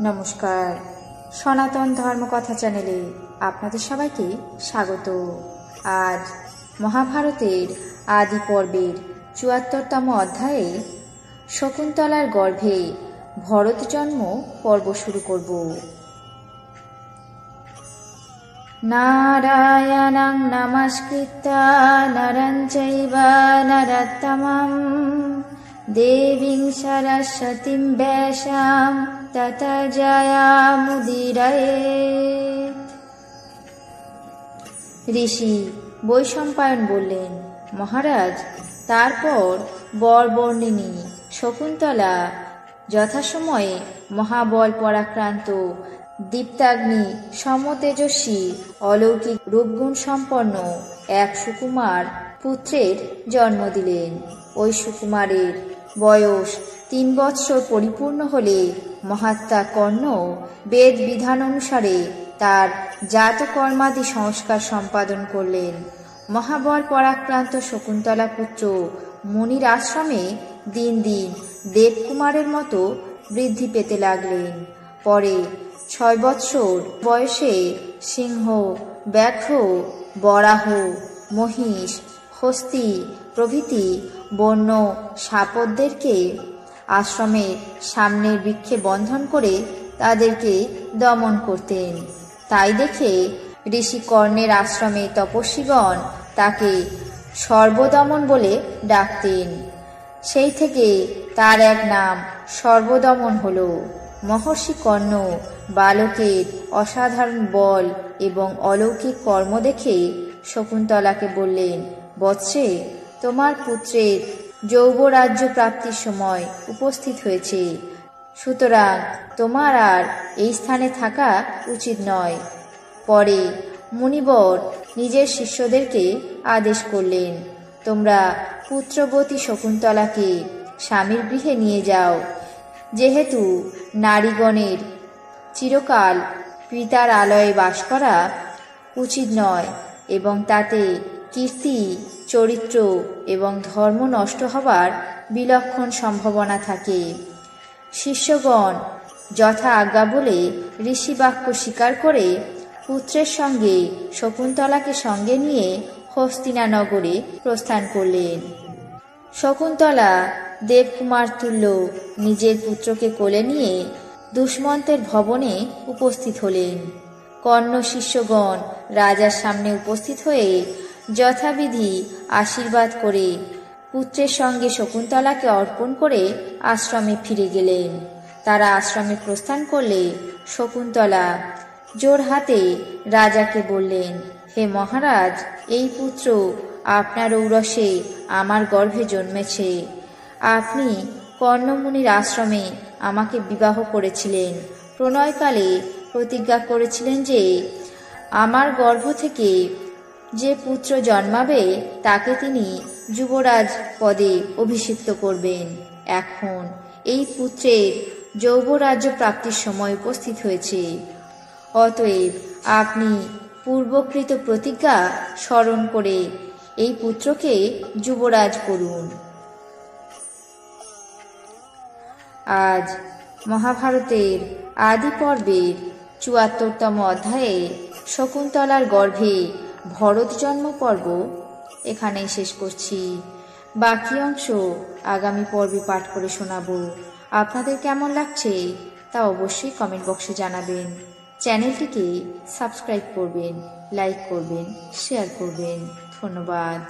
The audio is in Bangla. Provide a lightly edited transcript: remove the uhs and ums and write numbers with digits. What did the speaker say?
নমস্কার, সনাতন ধর্মকথা চ্যানেলে আপনাদের সবাইকে স্বাগত। আজ মহাভারতের আদি পর্বের ৭৪তম অধ্যায়ে শকুন্তলার গর্ভে ভরত জন্ম পর্ব শুরু করব। নারায়ণং নমস্কৃত্য নরং চৈব নরোত্তমং দেবীং সরস্বতীং ব্যাসাং ততো জয়মুদীরয়েৎ। ঋষি বৈশম্পায়ন বললেন, মহারাজ, তারপর বরবর্ণিনী শকুন্তলা যথাসময়ে মহাবল পরাক্রান্ত দীপ্তাগ্নি সমতেজস্বী অলৌকিক রূপগুণ সম্পন্ন এক সুকুমার পুত্রের জন্ম দিলেন। ওই সুকুমারের বয়স ৩ বৎসর পরিপূর্ণ হলে মহাত্মা কর্ণ বেদ বিধান অনুসারে তার জাতকর্মাদি সংস্কার সম্পাদন করলেন। মহাবল পরাক্রান্ত শকুন্তলা পুত্র মুনির আশ্রমে দিন দিন দেবকুমারের মতো বৃদ্ধি পেতে লাগলেন। পরে ৬ বৎসর বয়সে সিংহ, ব্যাঘ্র, বরাহ, মহিষ, হস্তি প্রভৃতি বন্য সাপদদেরকে আশ্রমের সামনের বৃক্ষে বন্ধন করে তাদেরকে দমন করতেন। তাই দেখে ঋষি কর্ণের আশ্রমে তপস্বীগণ তাকে সর্বদমন বলে ডাকতেন। সেই থেকে তার এক নাম সর্বদমন হল। মহর্ষি কর্ণ বালকের অসাধারণ বল এবং অলৌকিক কর্ম দেখে শকুন্তলাকে বললেন, বৎসে, তোমার পুত্রের যৌবরাজ্য প্রাপ্তির সময় উপস্থিত হয়েছে, সুতরাং তোমার আর এই স্থানে থাকা উচিত নয়। পরে মুনিবর নিজের শিষ্যদেরকে আদেশ করলেন, তোমরা পুত্রবতী শকুন্তলাকে স্বামীর গৃহে নিয়ে যাও। যেহেতু নারীগণের চিরকাল পিতার আলয়ে বাস করা উচিত নয় এবং তাতে কীর্তি, চরিত্র এবং ধর্ম নষ্ট হবার বিলক্ষণ সম্ভাবনা থাকে। শিষ্যগণ যথা আজ্ঞা বলে ঋষিবাক্য স্বীকার করে পুত্রের সঙ্গে শকুন্তলাকে সঙ্গে নিয়ে হস্তিনানগরে প্রস্থান করলেন। শকুন্তলা দেবকুমার তুল্য নিজের পুত্রকে কোলে নিয়ে দুষ্মন্তের ভবনে উপস্থিত হলেন। কর্ণ শিষ্যগণ রাজার সামনে উপস্থিত হয়ে যথাবিধি আশীর্বাদ করে পুত্রের সঙ্গে শকুন্তলাকে অর্পণ করে আশ্রমে ফিরে গেলেন। তারা আশ্রমে প্রস্থান করলে শকুন্তলা জোর হাতে রাজাকে বললেন, হে মহারাজ, এই পুত্র আপনার ঔরসে আমার গর্ভে জন্মেছে। আপনি কর্ণমুনির আশ্রমে আমাকে বিবাহ করেছিলেন। প্রণয়কালে প্রতিজ্ঞা করেছিলেন যে আমার গর্ভ থেকে যে পুত্র জন্মাবে তাকে তিনি যুবরাজ পদে অভিষিক্ত করবেন। এখন এই পুত্রের যৌবরাজ্য প্রাপ্তির সময় উপস্থিত হয়েছে। অতএব আপনি পূর্বকৃত প্রতিজ্ঞা স্মরণ করে এই পুত্রকে যুবরাজ করুন। আজ মহাভারতের আদি পর্বের ৭৪তম অধ্যায়ে শকুন্তলার গর্ভে ভরত জন্ম পর্ব এখানেই শেষ করছি। বাকি অংশ আগামী পর্বে পাঠ করে শোনাবো। আপনাদের কেমন লাগছে তা অবশ্যই কমেন্ট বক্সে জানাবেন। চ্যানেলটিকে সাবস্ক্রাইব করবেন, লাইক করবেন, শেয়ার করবেন। ধন্যবাদ।